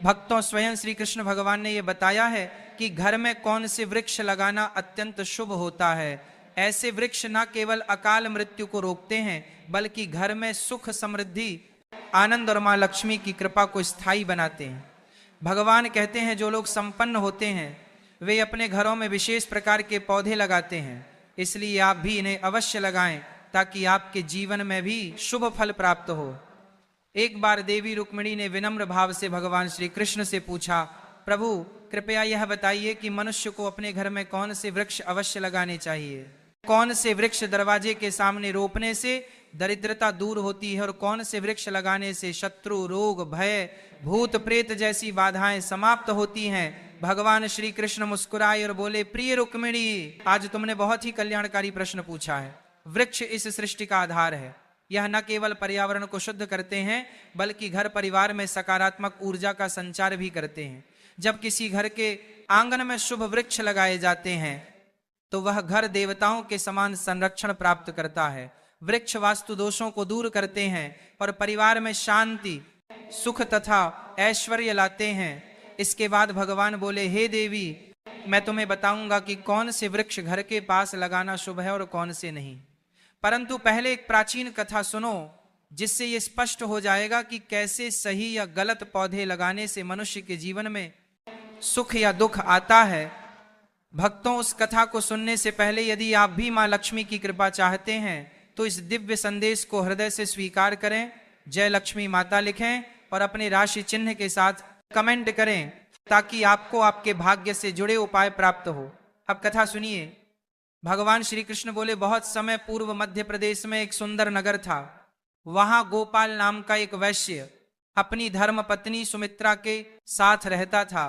भक्तों, स्वयं श्री कृष्ण भगवान ने यह बताया है कि घर में कौन से वृक्ष लगाना अत्यंत शुभ होता है। ऐसे वृक्ष न केवल अकाल मृत्यु को रोकते हैं, बल्कि घर में सुख, समृद्धि, आनंद और मां लक्ष्मी की कृपा को स्थायी बनाते हैं। भगवान कहते हैं जो लोग संपन्न होते हैं वे अपने घरों में विशेष प्रकार के पौधे लगाते हैं, इसलिए आप भी इन्हें अवश्य लगाएं ताकि आपके जीवन में भी शुभ फल प्राप्त हो। एक बार देवी रुक्मिणी ने विनम्र भाव से भगवान श्री कृष्ण से पूछा, प्रभु कृपया यह बताइए कि मनुष्य को अपने घर में कौन से वृक्ष अवश्य लगाने चाहिए, कौन से वृक्ष दरवाजे के सामने रोपने से दरिद्रता दूर होती है और कौन से वृक्ष लगाने से शत्रु, रोग, भय, भूत प्रेत जैसी बाधाएं समाप्त होती हैं। भगवान श्री कृष्ण मुस्कुराए और बोले, प्रिय रुक्मिणी, आज तुमने बहुत ही कल्याणकारी प्रश्न पूछा है। वृक्ष इस सृष्टि का आधार है। यह न केवल पर्यावरण को शुद्ध करते हैं बल्कि घर परिवार में सकारात्मक ऊर्जा का संचार भी करते हैं। जब किसी घर के आंगन में शुभ वृक्ष लगाए जाते हैं तो वह घर देवताओं के समान संरक्षण प्राप्त करता है। वृक्ष वास्तु दोषों को दूर करते हैं और परिवार में शांति, सुख तथा ऐश्वर्य लाते हैं। इसके बाद भगवान बोले, हे देवी, मैं तुम्हें बताऊंगा कि कौन से वृक्ष घर के पास लगाना शुभ है और कौन से नहीं। परंतु पहले एक प्राचीन कथा सुनो, जिससे यह स्पष्ट हो जाएगा कि कैसे सही या गलत पौधे लगाने से मनुष्य के जीवन में सुख या दुख आता है। भक्तों, उस कथा को सुनने से पहले यदि आप भी मां लक्ष्मी की कृपा चाहते हैं तो इस दिव्य संदेश को हृदय से स्वीकार करें, जय लक्ष्मी माता लिखें और अपने राशि चिन्ह के साथ कमेंट करें ताकि आपको आपके भाग्य से जुड़े उपाय प्राप्त हो। अब कथा सुनिए। भगवान श्री कृष्ण बोले, बहुत समय पूर्व मध्य प्रदेश में एक सुंदर नगर था। वहां गोपाल नाम का एक वैश्य अपनी धर्म पत्नी सुमित्रा के साथ रहता था।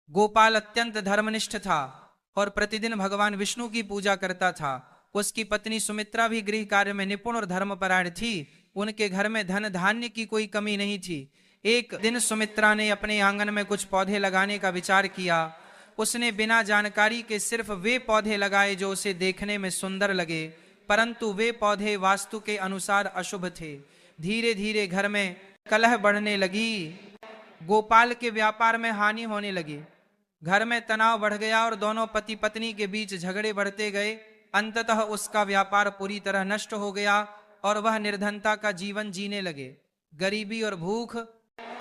गोपाल अत्यंत धर्मनिष्ठ था और प्रतिदिन भगवान विष्णु की पूजा करता था। उसकी पत्नी सुमित्रा भी गृह कार्य में निपुण और धर्मपरायण थी। उनके घर में धन धान्य की कोई कमी नहीं थी। एक दिन सुमित्रा ने अपने आंगन में कुछ पौधे लगाने का विचार किया। उसने बिना जानकारी के सिर्फ वे पौधे लगाए जो उसे देखने में सुंदर लगे, परंतु वे पौधे वास्तु के अनुसार अशुभ थे। धीरे धीरे घर में कलह बढ़ने लगी। गोपाल के व्यापार में हानि होने लगी। घर में तनाव बढ़ गया और दोनों पति पत्नी के बीच झगड़े बढ़ते गए। अंततः उसका व्यापार पूरी तरह नष्ट हो गया और वह निर्धनता का जीवन जीने लगे। गरीबी और भूख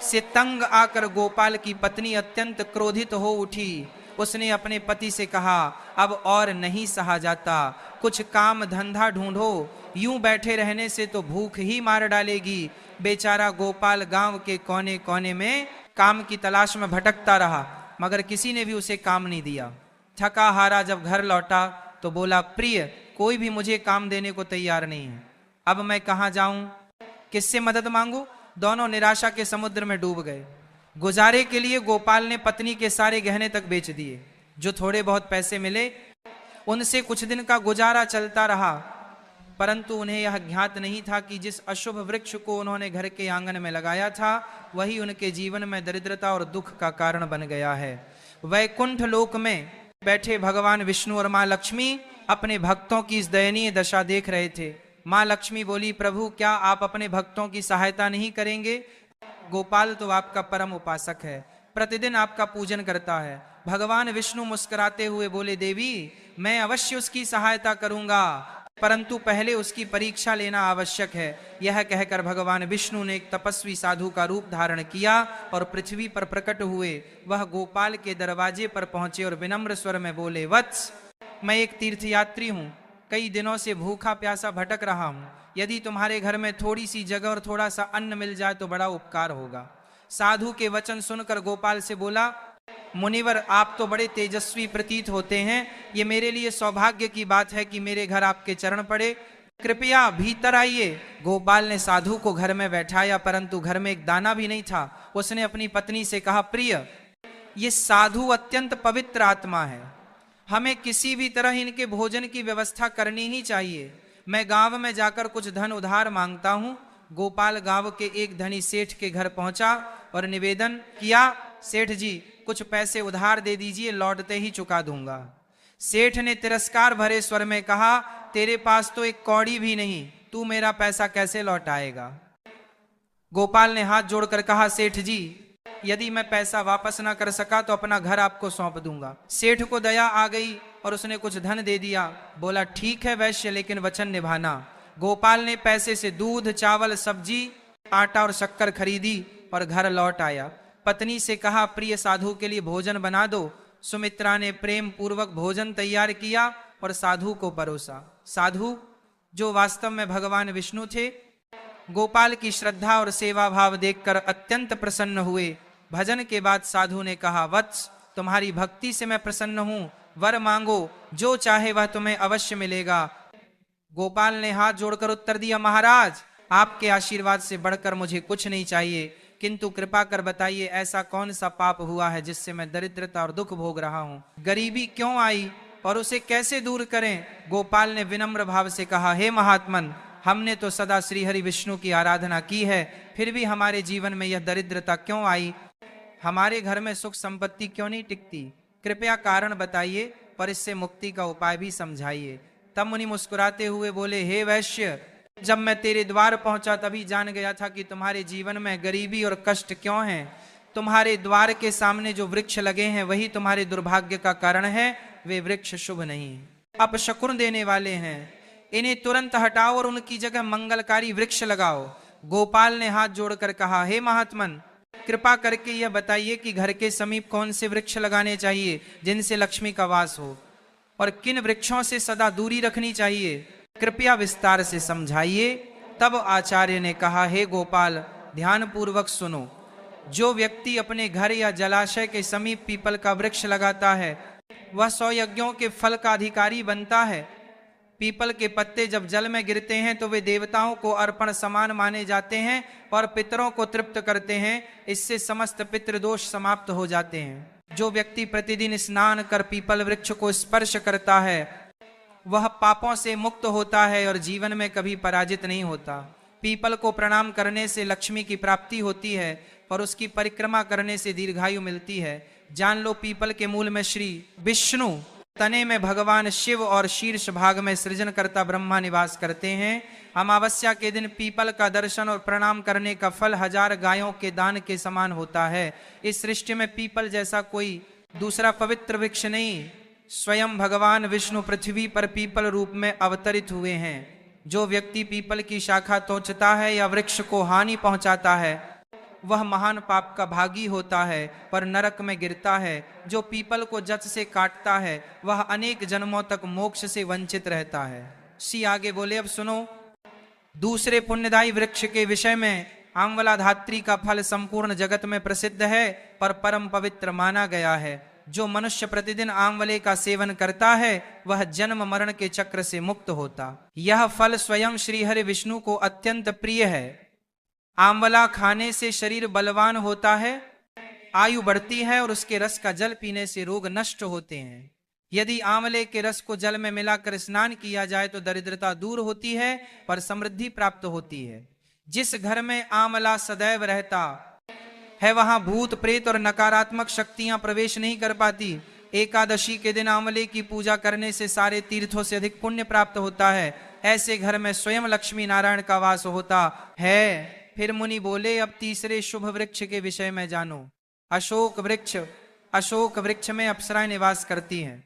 से तंग आकर गोपाल की पत्नी अत्यंत क्रोधित हो उठी। उसने अपने पति से कहा, अब और नहीं सहा जाता, कुछ काम धंधा ढूंढो, यूं बैठे रहने से तो भूख ही मार डालेगी। बेचारा गोपाल गांव के कोने कोने में काम की तलाश में भटकता रहा, मगर किसी ने भी उसे काम नहीं दिया। थका हारा जब घर लौटा तो बोला, प्रिय, कोई भी मुझे काम देने को तैयार नहीं है। अब मैं कहाँ जाऊं, किससे मदद मांगू? दोनों निराशा के समुद्र में डूब गए। गुजारे के लिए गोपाल ने पत्नी के सारे गहने तक बेच दिए। जो थोड़े बहुत पैसे मिले उनसे कुछ दिन का गुजारा चलता रहा, परंतु उन्हें यह ज्ञात नहीं था कि जिस अशुभ वृक्ष को उन्होंने घर के आंगन में लगाया था वही उनके जीवन में दरिद्रता और दुख का कारण बन गया है। वैकुंठ लोक में बैठे भगवान विष्णु और मां लक्ष्मी अपने भक्तों की इस दयनीय दशा देख रहे थे। मां लक्ष्मी बोली, प्रभु, क्या आप अपने भक्तों की सहायता नहीं करेंगे? गोपाल तो आपका परम उपासक है, प्रतिदिन आपका पूजन करता है। भगवान विष्णु मुस्कुराते हुए बोले, देवी, मैं अवश्य उसकी सहायता करूंगा, परंतु पहले उसकी परीक्षा लेना आवश्यक है। यह कहकर भगवान विष्णु ने एक तपस्वी साधु का रूप धारण किया और पृथ्वी पर प्रकट हुए। वह गोपाल के दरवाजे पर पहुंचे और विनम्र स्वर में बोले, वत्स, मैं एक तीर्थयात्री हूँ, कई दिनों से भूखा प्यासा भटक रहा हूं। यदि तुम्हारे घर में थोड़ी सी जगह और थोड़ा सा अन्न मिल जाए तो बड़ा उपकार होगा। साधु के वचन सुनकर गोपाल से बोला, मुनिवर, आप तो बड़े तेजस्वी प्रतीत होते हैं। ये मेरे लिए सौभाग्य की बात है कि मेरे घर आपके चरण पड़े। कृपया भीतर आइए। गोपाल ने साधु को घर में बैठाया, परंतु घर में एक दाना भी नहीं था। उसने अपनी पत्नी से कहा, प्रिय, ये साधु अत्यंत पवित्र आत्मा है, हमें किसी भी तरह इनके भोजन की व्यवस्था करनी ही चाहिए। मैं गांव में जाकर कुछ धन उधार मांगता हूं। गोपाल गांव के एक धनी सेठ के घर पहुंचा और निवेदन किया, सेठ जी, कुछ पैसे उधार दे दीजिए, लौटते ही चुका दूंगा। सेठ ने तिरस्कार भरे स्वर में कहा, तेरे पास तो एक कौड़ी भी नहीं, तू मेरा पैसा कैसे लौटाएगा? गोपाल ने हाथ जोड़कर कहा, सेठ जी, यदि मैं पैसा वापस ना कर सका तो अपना घर आपको सौंप दूंगा। सेठ को दया आ गई और उसने कुछ धन दे दिया। बोला ठीक है वैश्य, लेकिन वचन निभाना। गोपाल ने पैसे से दूध, चावल, सब्जी, आटा और शक्कर खरीदी और घर लौट आया। पत्नी से कहा प्रिय साधु के लिए भोजन बना दो। सुमित्रा ने प्रेम पूर्वक भोजन तैयार किया और साधु को परोसा। साधु जो वास्तव में भगवान विष्णु थे, गोपाल की श्रद्धा और सेवा भाव देखकर अत्यंत प्रसन्न हुए। भजन के बाद साधु ने कहा वत्स, तुम्हारी भक्ति से मैं प्रसन्न हूं, वर मांगो, जो चाहे वह तुम्हें अवश्य मिलेगा। गोपाल ने हाथ जोड़कर उत्तर दिया महाराज, आपके आशीर्वाद से बढ़कर मुझे कुछ नहीं चाहिए, किंतु कृपा कर बताइए ऐसा कौन सा पाप हुआ है जिससे मैं दरिद्रता और दुख भोग रहा हूं। गरीबी क्यों आई और उसे कैसे दूर करें। गोपाल ने विनम्र भाव से कहा हे महात्मन, हमने तो सदा श्री हरि विष्णु की आराधना की है, फिर भी हमारे जीवन में यह दरिद्रता क्यों आई, हमारे घर में सुख संपत्ति क्यों नहीं टिकती, कृपया कारण बताइए पर इससे मुक्ति का उपाय भी समझाइए। तब मुनि मुस्कुराते हुए बोले हे वैश्य, जब मैं तेरे द्वार पहुंचा तभी जान गया था कि तुम्हारे जीवन में गरीबी और कष्ट क्यों हैं। तुम्हारे द्वार के सामने जो वृक्ष लगे हैं वही तुम्हारे दुर्भाग्य का कारण है, वे वृक्ष शुभ नहीं, अपशकुन देने वाले हैं। इन्हें तुरंत हटाओ और उनकी जगह मंगलकारी वृक्ष लगाओ। गोपाल ने हाथ जोड़कर कहा हे महात्मन, कृपा करके यह बताइए कि घर के समीप कौन से वृक्ष लगाने चाहिए जिनसे लक्ष्मी का वास हो, और किन वृक्षों से सदा दूरी रखनी चाहिए, कृपया विस्तार से समझाइए। तब आचार्य ने कहा हे गोपाल, ध्यान पूर्वक सुनो। जो व्यक्ति अपने घर या जलाशय के समीप पीपल का वृक्ष लगाता है वह 100 यज्ञों के फल का अधिकारी बनता है। पीपल के पत्ते जब जल में गिरते हैं तो वे देवताओं को अर्पण समान माने जाते हैं और पितरों को तृप्त करते हैं। इससे समस्त पितृदोष समाप्त हो जाते हैं। जो व्यक्ति प्रतिदिन स्नान कर पीपल वृक्ष को स्पर्श करता है वह पापों से मुक्त होता है और जीवन में कभी पराजित नहीं होता। पीपल को प्रणाम करने से लक्ष्मी की प्राप्ति होती है और उसकी परिक्रमा करने से दीर्घायु मिलती है। जान लो पीपल के मूल में श्री विष्णु, तने में भगवान शिव और शीर्ष भाग में सृजनकर्ता ब्रह्मा निवास करते हैं। अमावस्या के दिन पीपल का दर्शन और प्रणाम करने का फल 1000 गायों के दान के समान होता है। इस सृष्टि में पीपल जैसा कोई दूसरा पवित्र वृक्ष नहीं। स्वयं भगवान विष्णु पृथ्वी पर पीपल रूप में अवतरित हुए हैं। जो व्यक्ति पीपल की शाखा तोड़ता है या वृक्ष को हानि पहुंचाता है वह महान पाप का भागी होता है पर नरक में गिरता है। जो पीपल को जड़ से काटता है वह अनेक जन्मों तक मोक्ष से वंचित रहता है। सी आगे बोले अब सुनो। दूसरे पुण्यदायी वृक्ष के विषय में आंवला धात्री का फल संपूर्ण जगत में प्रसिद्ध है पर परम पवित्र माना गया है। जो मनुष्य प्रतिदिन आंवले का सेवन करता है वह जन्म मरण के चक्र से मुक्त होता। यह फल स्वयं श्री हरि विष्णु को अत्यंत प्रिय है। आंवला खाने से शरीर बलवान होता है, आयु बढ़ती है और उसके रस का जल पीने से रोग नष्ट होते हैं। यदि आंवले के रस को जल में मिलाकर स्नान किया जाए तो दरिद्रता दूर होती है पर समृद्धि प्राप्त होती है। जिस घर में आंवला सदैव रहता है वहां भूत प्रेत और नकारात्मक शक्तियां प्रवेश नहीं कर पाती। एकादशी के दिन आंवले की पूजा करने से सारे तीर्थों से अधिक पुण्य प्राप्त होता है। ऐसे घर में स्वयं लक्ष्मी नारायण का वास होता है। फिर मुनि बोले अब तीसरे शुभ वृक्ष के विषय में जानो। अशोक वृक्ष। अशोक वृक्ष में अप्सराएं निवास करती हैं।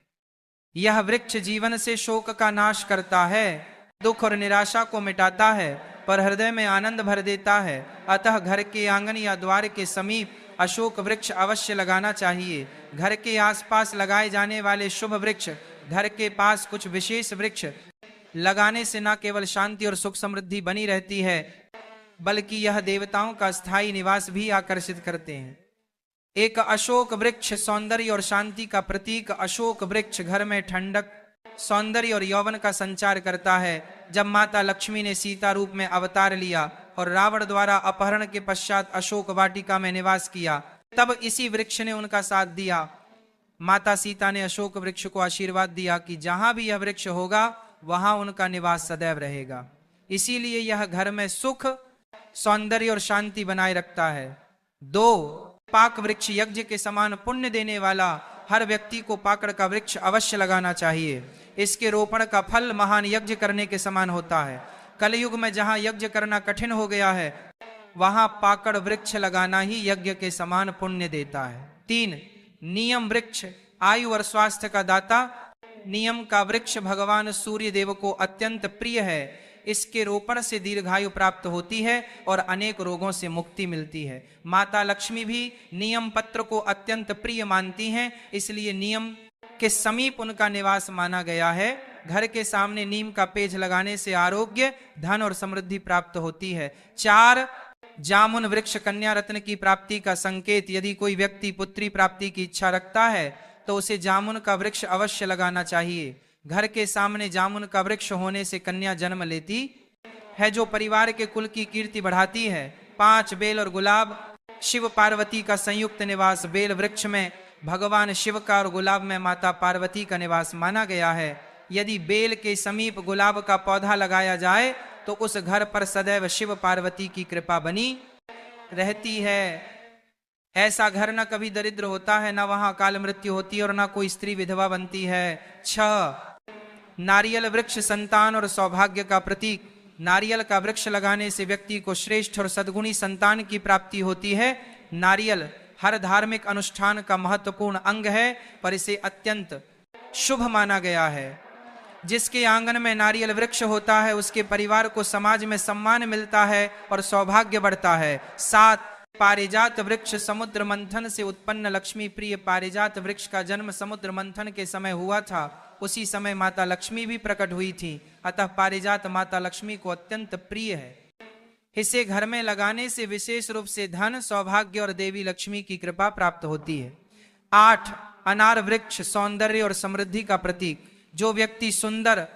यह वृक्ष जीवन से शोक का नाश करता है, दुख और निराशा को मिटाता है पर हृदय में आनंद भर देता है। अतः घर के आंगन या द्वार के समीप अशोक वृक्ष अवश्य लगाना चाहिए। घर के आसपास लगाए जाने वाले शुभ वृक्ष, घर के पास कुछ विशेष वृक्ष लगाने से न केवल शांति और सुख समृद्धि बनी रहती है बल्कि यह देवताओं का स्थायी निवास भी आकर्षित करते हैं। एक अशोक वृक्ष सौंदर्य और शांति का प्रतीक। अशोक वृक्ष घर में ठंडक, सौंदर्य और यौवन का संचार करता है। जब माता लक्ष्मी ने सीता रूप में अवतार लिया और रावण द्वारा अपहरण के पश्चात अशोक वाटिका में निवास किया तब इसी वृक्ष ने उनका साथ दिया। माता सीता ने अशोक वृक्ष को आशीर्वाद दिया कि जहां भी यह वृक्ष होगा वहां उनका निवास सदैव रहेगा। इसीलिए यह घर में सुख, सौंदर्य और शांति बनाए रखता है। 2. पाक वृक्ष यज्ञ के समान पुण्य देने वाला। हर व्यक्ति को पाकड़ का वृक्ष अवश्य लगाना चाहिए। इसके रोपण का फल महान यज्ञ करने के समान होता है। कलयुग में जहां यज्ञ करना कठिन हो गया है वहां पाकड़ वृक्ष लगाना ही यज्ञ के समान पुण्य देता है। 3, नियम वृक्ष आयु और स्वास्थ्य का दाता। नियम का वृक्ष भगवान सूर्य देव को अत्यंत प्रिय है। इसके रोपण से दीर्घायु प्राप्त होती है और अनेक रोगों से मुक्ति मिलती है। माता लक्ष्मी भी नियम पत्र को अत्यंत प्रिय मानती हैं, इसलिए नियम के समीप उनका निवास माना गया है। घर के सामने नीम का पेज लगाने से आरोग्य, धन और समृद्धि प्राप्त होती है। 4, जामुन वृक्ष कन्या रत्न की प्राप्ति का संकेत। यदि कोई व्यक्ति पुत्री प्राप्ति की इच्छा रखता है तो उसे जामुन का वृक्ष अवश्य लगाना चाहिए। घर के सामने जामुन का वृक्ष होने से कन्या जन्म लेती है, जो परिवार के कुल की कीर्ति बढ़ाती है। 5, बेल और गुलाब शिव पार्वती का संयुक्त निवास। बेल वृक्ष में भगवान शिव का और गुलाब में माता पार्वती का निवास माना गया है। यदि बेल के समीप गुलाब का पौधा लगाया जाए तो उस घर पर सदैव शिव पार्वती की कृपा बनी रहती है। ऐसा घर न कभी दरिद्र होता है, न वहां अकाल मृत्यु होती है और न कोई स्त्री विधवा बनती है। 6, नारियल वृक्ष संतान और सौभाग्य का प्रतीक। नारियल का वृक्ष लगाने से व्यक्ति को श्रेष्ठ और सद्गुणी संतान की प्राप्ति होती है। नारियल हर धार्मिक अनुष्ठान का महत्वपूर्ण अंग है, पर इसे अत्यंत शुभ माना गया है। जिसके आंगन में नारियल वृक्ष होता है उसके परिवार को समाज में सम्मान मिलता है और सौभाग्य बढ़ता है। 7, पारिजात वृक्ष समुद्र मंथन से उत्पन्न लक्ष्मी प्रिय। पारिजात वृक्ष का जन्म समुद्र मंथन के समय हुआ था। उसी समय माता लक्ष्मी भी प्रकट हुई थी, अतः पारिजात माता लक्ष्मी को अत्यंत प्रिय है। इसे घर में लगाने से विशेष रूप से धन, सौभाग्य और देवी लक्ष्मी की कृपा प्राप्त होती है। 8, अनार वृक्ष सौंदर्य और समृद्धि का प्रतीक। जो व्यक्ति सुंदर,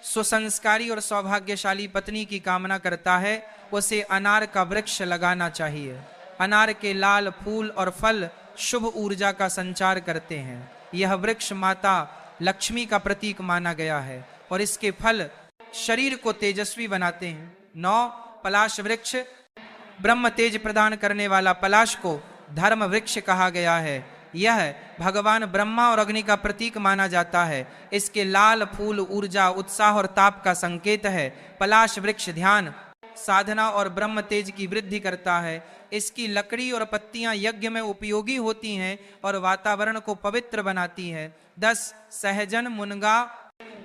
सुसंस्कारी और सौभाग्यशाली पत्नी की कामना करता है उसे अनार का वृक्ष लगाना चाहिए। अनार के लाल फूल और फल शुभ ऊर्जा का संचार करते हैं। यह वृक्ष माता लक्ष्मी का प्रतीक माना गया है और इसके फल शरीर को तेजस्वी बनाते हैं। 9, पलाश वृक्ष ब्रह्म तेज प्रदान करने वाला पलाश को धर्म वृक्ष कहा गया है। यह भगवान ब्रह्मा और अग्नि का प्रतीक माना जाता है। इसके लाल फूल ऊर्जा, उत्साह और ताप का संकेत है। पलाश वृक्ष ध्यान, साधना और ब्रह्म तेज की वृद्धि करता है। इसकी लकड़ी और पत्तियां यज्ञ में उपयोगी होती हैं और वातावरण को पवित्र बनाती है। 10, सहजन मुनगा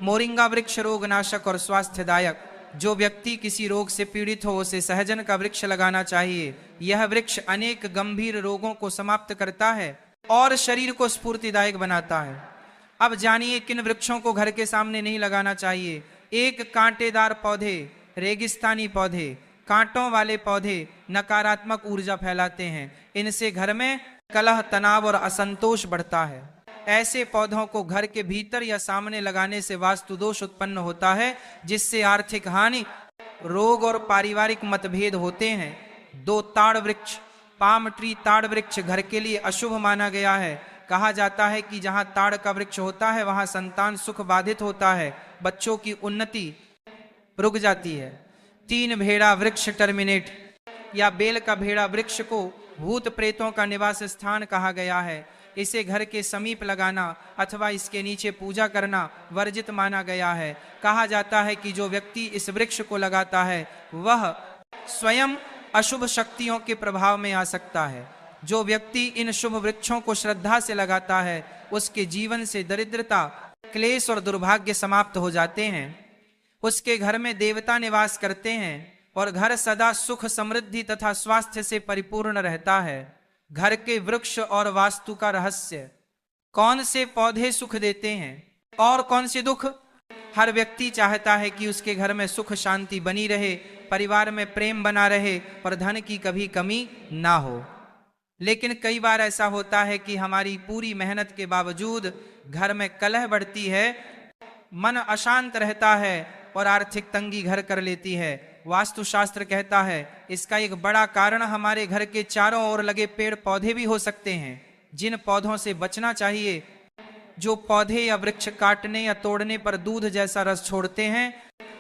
मोरिंगा वृक्ष रोगनाशक और स्वास्थ्यदायक। जो व्यक्ति किसी रोग से पीड़ित हो उसे सहजन का वृक्ष लगाना चाहिए। यह वृक्ष अनेक गंभीर रोगों को समाप्त करता है और शरीर को स्फूर्तिदायक बनाता है। अब जानिए किन वृक्षों को घर के सामने नहीं लगाना चाहिए। 1, कांटेदार पौधे, रेगिस्तानी पौधे। कांटों वाले पौधे नकारात्मक ऊर्जा फैलाते हैं। इनसे घर में कलह, तनाव और असंतोष बढ़ता है। ऐसे पौधों को घर के भीतर या सामने लगाने से वास्तु दोष उत्पन्न होता है, जिससे आर्थिक हानि, रोग और पारिवारिक मतभेद होते हैं। 2, ताड़ वृक्ष पाम ट्री। ताड़ वृक्ष घर के लिए अशुभ माना गया है। कहा जाता है कि जहां ताड़ का वृक्ष होता है वहां संतान सुख बाधित होता है, बच्चों की उन्नति रुक जाती है। 3, भेड़ा वृक्ष टर्मिनेट या बेल का भेड़ा वृक्ष को भूत प्रेतों का निवास स्थान कहा गया है। इसे घर के समीप लगाना अथवा इसके नीचे पूजा करना वर्जित माना गया है। कहा जाता है कि जो व्यक्ति इस वृक्ष को लगाता है वह स्वयं अशुभ शक्तियों के प्रभाव में आ सकता है। जो व्यक्ति इन शुभ वृक्षों को श्रद्धा से लगाता है उसके जीवन से दरिद्रता, क्लेश और दुर्भाग्य समाप्त हो जाते हैं। उसके घर में देवता निवास करते हैं और घर सदा सुख, समृद्धि तथा स्वास्थ्य से परिपूर्ण रहता है। घर के वृक्ष और वास्तु का रहस्य। कौन से पौधे सुख देते हैं और कौन से दुख? हर व्यक्ति चाहता है कि उसके घर में सुख शांति बनी रहे, परिवार में प्रेम बना रहे और धन की कभी कमी ना हो। लेकिन कई बार ऐसा होता है कि हमारी पूरी मेहनत के बावजूद घर में कलह बढ़ती है, मन अशांत रहता है और आर्थिक तंगी घर कर लेती है। वास्तुशास्त्र कहता है इसका एक बड़ा कारण हमारे घर के चारों ओर लगे पेड़ पौधे भी हो सकते हैं, जिन पौधों से बचना चाहिए। जो पौधे या वृक्ष काटने या तोड़ने पर दूध जैसा रस छोड़ते हैं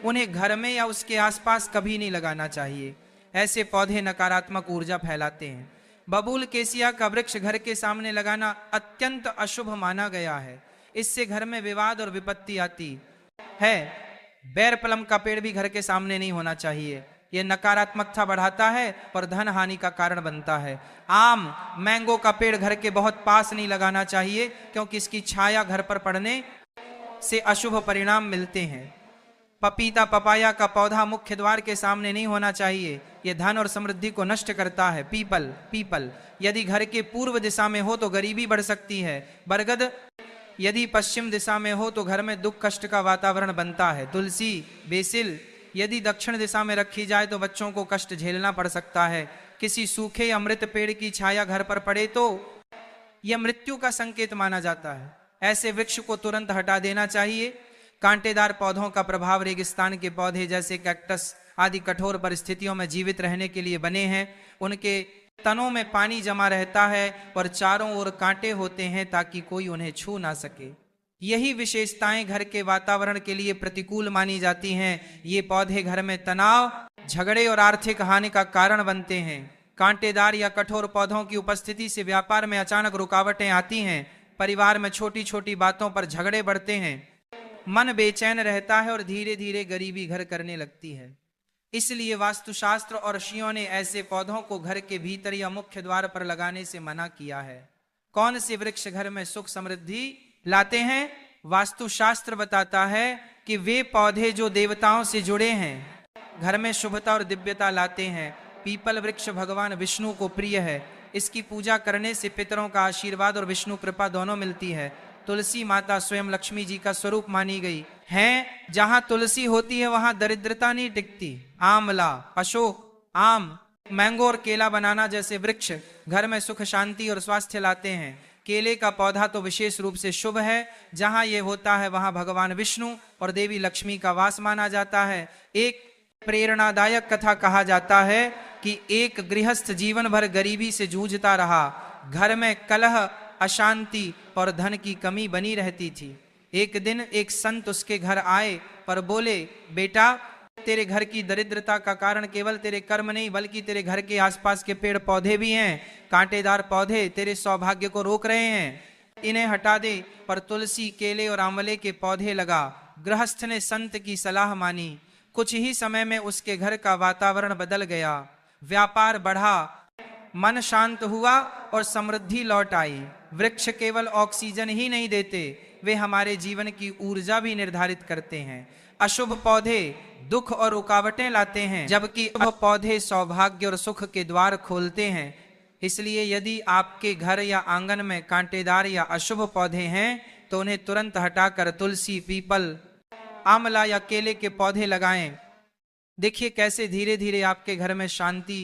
उन्हें घर में या उसके आसपास कभी नहीं लगाना चाहिए। ऐसे पौधे नकारात्मक ऊर्जा फैलाते हैं। बबूल केसिया का वृक्ष घर के सामने लगाना अत्यंत अशुभ माना गया है। इससे घर में विवाद और विपत्ति आती है। बैर पलम का पेड़ भी घर के सामने नहीं होना चाहिए। यह नकारात्मकता बढ़ाता है और धन हानि का कारण बनता है। आम, मैंगो का पेड़ घर के बहुत पास नहीं लगाना चाहिए, क्योंकि इसकी छाया घर पर पड़ने से अशुभ परिणाम मिलते हैं। पपीता, पपाया का पौधा मुख्य द्वार के सामने नहीं होना चाहिए, यह धन और समृद्धि को नष्ट करता है। पीपल यदि घर के पूर्व दिशा में हो तो गरीबी बढ़ सकती है। बरगद यदि पश्चिम दिशा में हो तो घर में दुख कष्ट का वातावरण बनता है। तुलसी, बेसिल यदि दक्षिण दिशा में रखी जाए तो बच्चों को कष्ट झेलना पड़ सकता है। किसी सूखे या मृत पेड़ की छाया घर पर पड़े तो यह मृत्यु का संकेत माना जाता है। ऐसे वृक्ष को तुरंत हटा देना चाहिए। कांटेदार पौधों का प्रभाव रेगिस्तान के पौधे जैसे कैक्टस आदि कठोर परिस्थितियों में जीवित रहने के लिए बने हैं। उनके तनों में पानी जमा रहता है और चारों ओर कांटे होते हैं ताकि कोई उन्हें छू ना सके। यही विशेषताएं घर के वातावरण के लिए प्रतिकूल मानी जाती हैं। ये पौधे घर में तनाव, झगड़े और आर्थिक हानि का कारण बनते हैं। कांटेदार या कठोर पौधों की उपस्थिति से व्यापार में अचानक रुकावटें आती हैं। परिवार में छोटी छोटी बातों पर झगड़े बढ़ते हैं। मन बेचैन रहता है और धीरे धीरे गरीबी घर करने लगती है। इसलिए वास्तुशास्त्र और ऋषियों ने ऐसे पौधों को घर के भीतर या मुख्य द्वार पर लगाने से मना किया है। कौन से वृक्ष घर में सुख समृद्धि लाते हैं? वास्तुशास्त्र बताता है कि वे पौधे जो देवताओं से जुड़े हैं, घर में शुभता और दिव्यता लाते हैं। पीपल वृक्ष भगवान विष्णु को प्रिय है। इसकी पूजा करने से पितरों का आशीर्वाद और विष्णु कृपा दोनों मिलती है। तुलसी माता स्वयं लक्ष्मी जी का स्वरूप मानी गई है। जहां तुलसी होती है वहां दरिद्रता नहीं टिकती। आंवला, अशोक, आम, मैंगो और केला बनाना जैसे वृक्ष घर में सुख, शांति और स्वास्थ्य लाते हैं। केले का पौधा तो विशेष रूप से शुभ है। जहां ये होता है वहां भगवान विष्णु और देवी लक्ष्मी का वास माना जाता है। एक प्रेरणादायक कथा कहा जाता है कि एक गृहस्थ जीवन भर गरीबी से जूझता रहा। घर में कलह, अशांति और धन की कमी बनी रहती थी। एक दिन एक संत उसके घर आए पर बोले, बेटा, तेरे घर की दरिद्रता का कारण केवल तेरे कर्म नहीं बल्कि तेरे घर के आसपास के पेड़ पौधे भी हैं। कांटेदार पौधे तेरे सौभाग्य को रोक रहे हैं, इन्हें हटा दे। पर तुलसी, केले और आंवले के पौधे लगा। गृहस्थ ने संत की सलाह मानी। कुछ ही समय में उसके घर का वातावरण बदल गया। व्यापार बढ़ा, मन शांत हुआ और समृद्धि लौट आई। वृक्ष केवल ऑक्सीजन ही नहीं देते, वे हमारे जीवन की ऊर्जा भी निर्धारित करते हैं। अशुभ पौधे दुख और रुकावटें लाते हैं, जबकि शुभ पौधे सौभाग्य और सुख के द्वार खोलते हैं। इसलिए यदि आपके घर या आंगन में कांटेदार या अशुभ पौधे हैं तो उन्हें तुरंत हटाकर तुलसी, पीपल, आंवला या केले के पौधे लगाएं। देखिए कैसे धीरे धीरे आपके घर में शांति,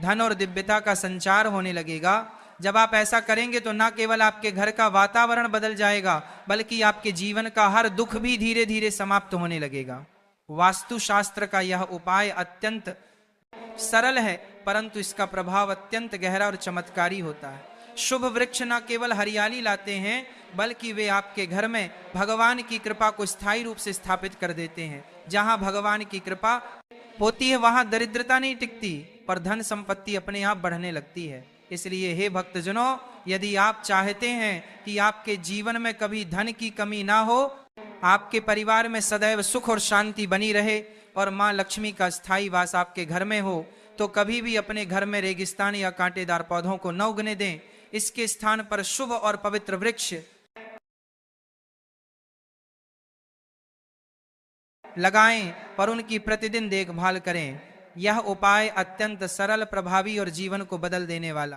धन और दिव्यता का संचार होने लगेगा। जब आप ऐसा करेंगे तो न केवल आपके घर का वातावरण बदल जाएगा बल्कि आपके जीवन का हर दुख भी धीरे धीरे समाप्त होने लगेगा। वास्तुशास्त्र का यह उपाय अत्यंत सरल है परंतु इसका प्रभाव अत्यंत गहरा और चमत्कारी होता है। शुभ वृक्ष न केवल हरियाली लाते हैं बल्कि वे आपके घर में भगवान की कृपा को स्थायी रूप से स्थापित कर देते हैं। जहां भगवान की कृपा होती है वहां दरिद्रता नहीं टिकती पर धन संपत्ति अपने आप बढ़ने लगती है। इसलिए हे भक्तजनों, यदि आप चाहते हैं कि आपके जीवन में कभी धन की कमी ना हो, आपके परिवार में सदैव सुख और शांति बनी रहे और मां लक्ष्मी का स्थायी वास आपके घर में हो, तो कभी भी अपने घर में रेगिस्तान या कांटेदार पौधों को न उगने दें। इसके स्थान पर शुभ और पवित्र वृक्ष लगाएं और उनकी प्रतिदिन देखभाल करें। यह उपाय अत्यंत सरल, प्रभावी और जीवन को बदल देने वाला